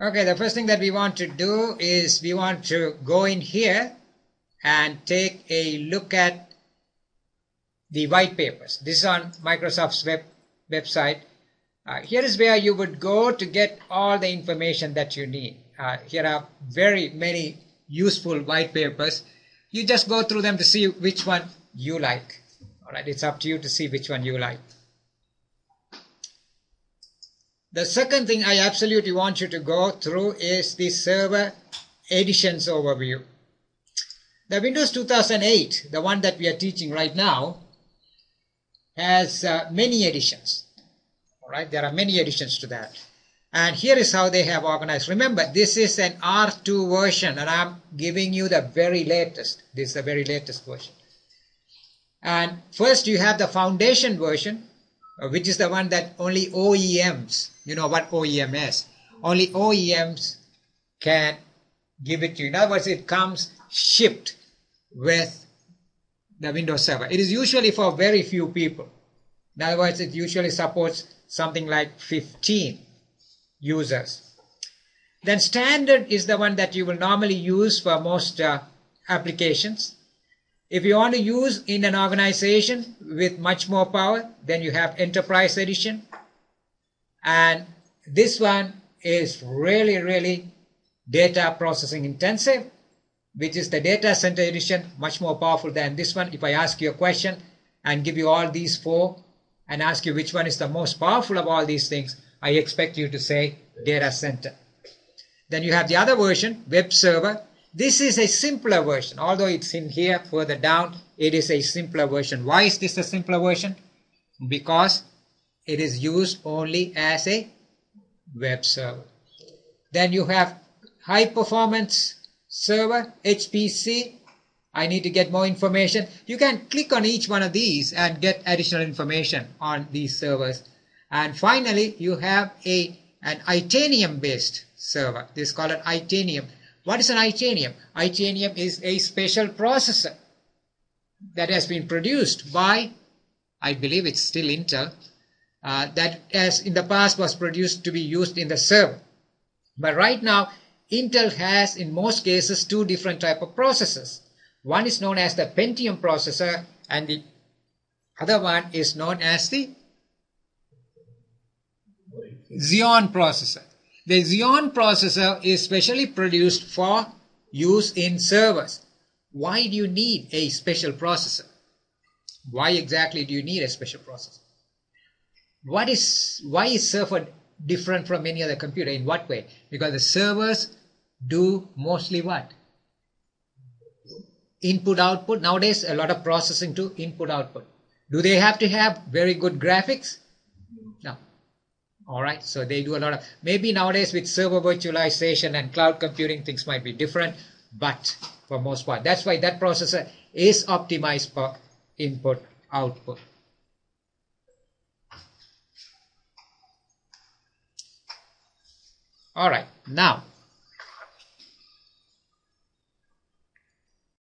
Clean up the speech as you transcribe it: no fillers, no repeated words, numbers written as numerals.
Okay, the first thing that we want to do is we want to go in here and take a look at the white papers. This is on Microsoft's website. Here is where you would go to get all the information that you need. Here are very many useful white papers. You just go through them to see which one you like. All right, it's up to you to see which one you like. The second thing I absolutely want you to go through is the server editions overview. The Windows 2008, the one that we are teaching right now, has many editions. All right, there are many editions to that. And here is how they have organized. Remember, this is an R2 version, and I'm giving you the very latest. This is the very latest version. And first you have the foundation version, which is the one that only OEMs, you know what OEM is, only OEMs can give it to you. In other words, it comes shipped with the Windows Server. It is usually for very few people. In other words, it usually supports something like 15 users. Then standard is the one that you will normally use for most applications. If you want to use in an organization with much more power, then you have Enterprise Edition. And this one is really data processing intensive, which is the Data Center Edition, much more powerful than this one. If I ask you a question and give you all these four and ask you which one is the most powerful of all these things, I expect you to say Data Center. Then you have the other version, Web Server. This is a simpler version. Although it's in here further down, it is a simpler version. Why is this a simpler version? Because it is used only as a web server. Then you have High Performance Server, HPC. I need to get more information. You can click on each one of these and get additional information on these servers. And finally, you have an Itanium based server. This is called an Itanium. What is an Itanium? Itanium is a special processor that has been produced by, I believe it's still Intel, that as in the past was produced to be used in the server. But right now, Intel has in most cases two different type of processors. One is known as the Pentium processor and the other one is known as the Xeon processor. The Xeon processor is specially produced for use in servers. Why do you need a special processor? Why exactly do you need a special processor? Why is server different from any other computer? In what way? Because the servers do mostly what? Input output. Nowadays a lot of processing to input output. Do they have to have very good graphics? No. Alright, so they do a lot of, maybe nowadays with server virtualization and cloud computing things might be different, but for most part, that's why that processor is optimized for input output. Alright, now